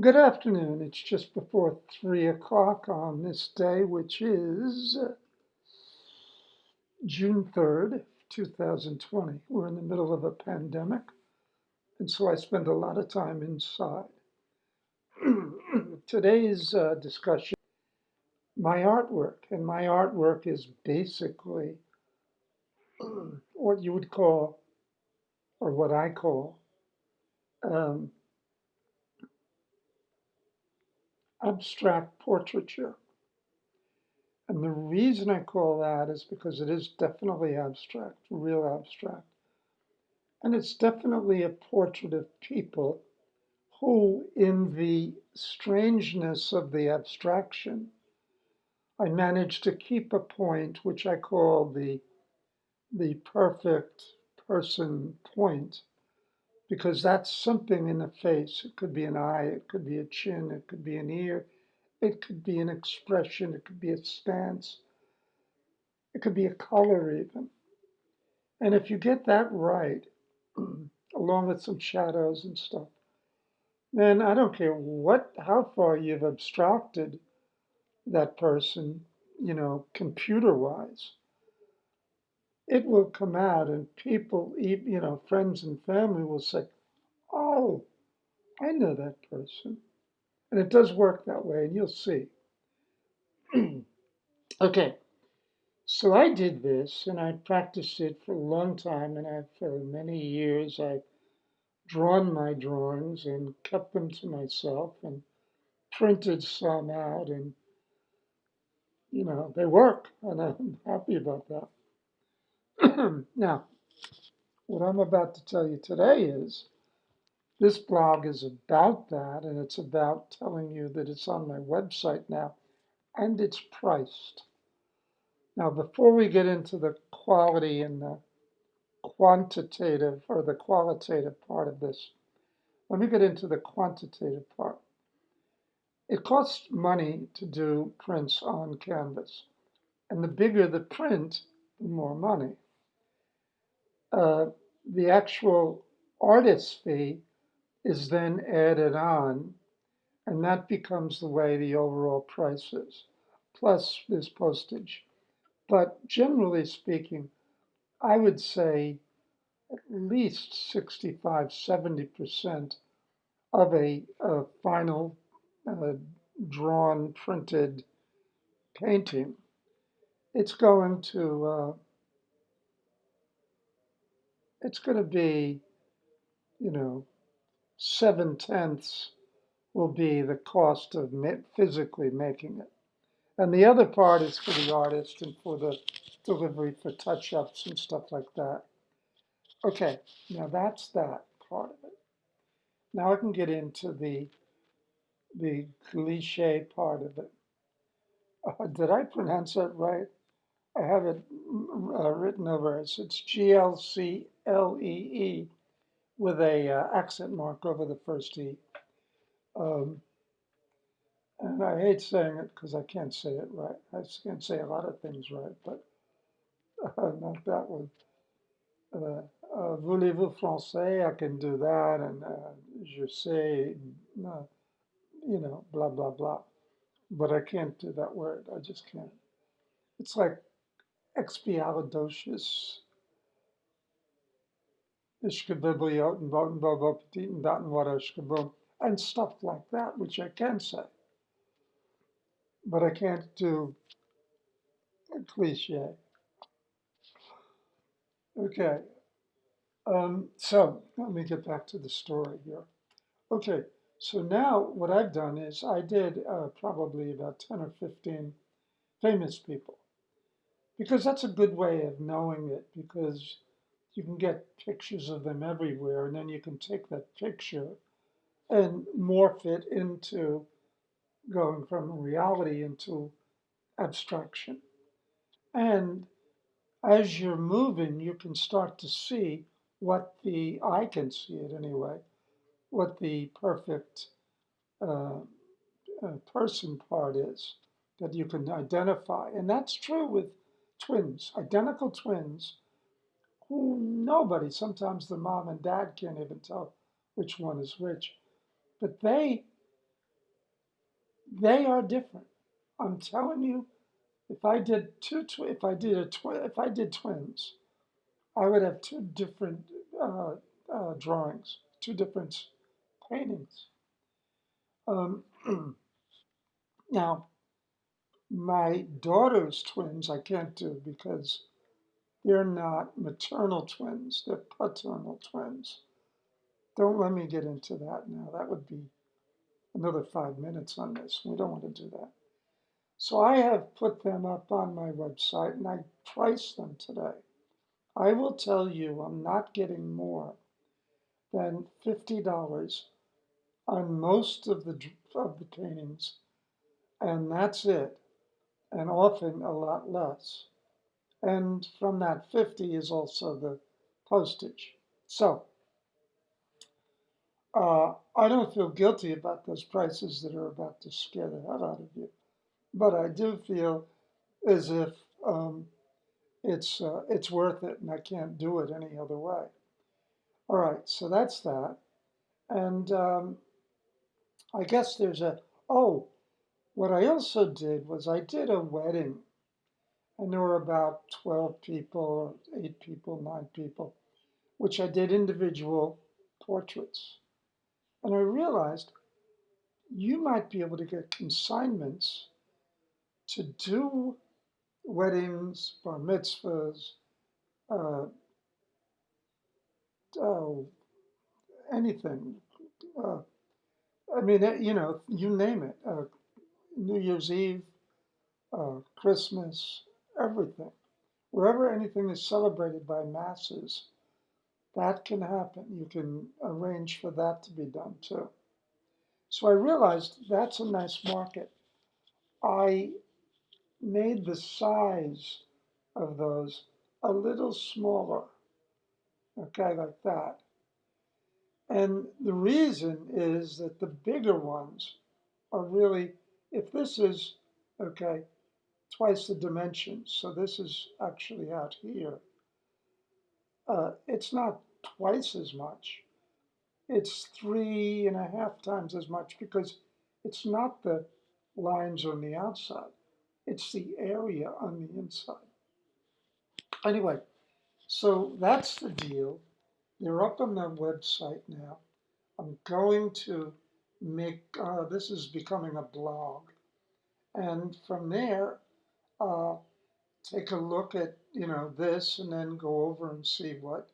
Good afternoon. It's just before 3 o'clock on this day, which is June 3rd, 2020. We're in the middle of a pandemic, and so I spend a lot of time inside. Today's discussion, my artwork, and my artwork is basically what you would call, or what I call, um, abstract portraiture. And the reason I call that is because it is definitely abstract, real abstract. And it's definitely a portrait of people who, in the strangeness of the abstraction, I managed to keep a point which I call the perfect person point, because that's something in the face. It could be an eye, it could be a chin, it could be an ear, it could be an expression, it could be a stance, it could be a color even. And if you get that right, along with some shadows and stuff, then I don't care how far you've abstracted that person, computer wise, it will come out and people, friends and family will say, oh, I know that person. And it does work that way, and you'll see. Okay, so I did this and I practiced it for a long time, and for many years, I've drawn my drawings and kept them to myself and printed some out, and they work, and I'm happy about that. Now, what I'm about to tell you today is this blog is about that, and it's about telling you that it's on my website now and it's priced. Now, before we get into the quality and the quantitative or the qualitative part of this, let me get into the quantitative part. It costs money to do prints on canvas, and the bigger the print, the more money. Uh, the actual artist fee is then added on, and that becomes the way the overall price is. Plus, there's postage. But generally speaking, I would say at least 65, 70% of a final uh, drawn, printed painting, it's going to be, you know, 7/10 will be the cost of physically making it. And the other part is for the artist and for the delivery for touch-ups and stuff like that. Okay, now that's that part of it. Now I can get into the cliche part of it. Did I pronounce that right? I have it written over. It's Glclee with a accent mark over the first E. Um, and I hate saying it because I can't say it right. I can't say a lot of things right, but not that one. Uh, Voulez-vous français? I can do that, and je sais, blah, blah, blah. But I can't do that word. I just can't. It's like expialidocious, ishkabiblioten, boten, bobo, petiten, daten, water, and stuff like that, which I can say. But I can't do a cliche. Okay, so let me get back to the story here. Okay, so now what I've done is I did probably about 10 or 15 famous people, because that's a good way of knowing it, because you can get pictures of them everywhere, and then you can take that picture and morph it into going from reality into abstraction. And as you're moving, you can start to see I can see it anyway, what the perfect uh, person part is that you can identify. And that's true with twins, identical twins, who nobody, sometimes the mom and dad can't even tell which one is which. But they They are different. I'm telling you, if I did if I did twins, I would have two different uh, drawings, two different paintings. Um, Now, my daughter's twins I can't do because they're not maternal twins, they're paternal twins. Don't let me get into that now. That would be another 5 minutes on this. We don't want to do that. So I have put them up on my website and I priced them today. I will tell you, I'm not getting more than $50 on most of the paintings, and that's it, and often a lot less. And from that 50 is also the postage. So I don't feel guilty about those prices that are about to scare the hell out of you, but I do feel as if um, it's worth it, and I can't do it any other way. All right, so that's that, and I guess there's a oh, what I also did was I did a wedding, and there were about 12 people, 8 people, 9 people, which I did individual portraits. And I realized you might be able to get consignments to do weddings, bar mitzvahs, uh, oh, anything. Uh, I mean, you name it. New Year's Eve, Christmas, everything. Wherever anything is celebrated by masses, that can happen. You can arrange for that to be done too. So I realized that's a nice market. I made the size of those a little smaller, okay, like that. And the reason is that the bigger ones are really, if this is, okay, twice the dimensions, so this is actually out here, it's not twice as much. It's 3.5 times as much because it's not the lines on the outside, it's the area on the inside. Anyway, so that's the deal. They're up on the website now. I'm going to make, this is becoming a blog. And from there, uh, take a look at, this and then go over and see what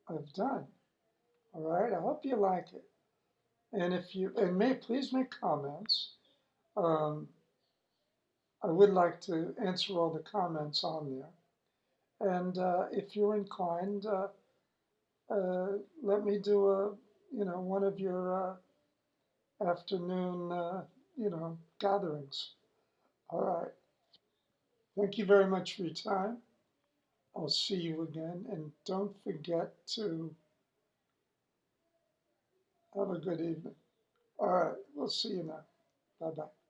I've done. All right, I hope you like it. And if you, and may, please make comments. Um, I would like to answer all the comments on there. And if you're inclined, let me do one of your afternoon, gatherings. All right. Thank you very much for your time. I'll see you again. And don't forget to have a good evening. All right. We'll see you now. Bye bye.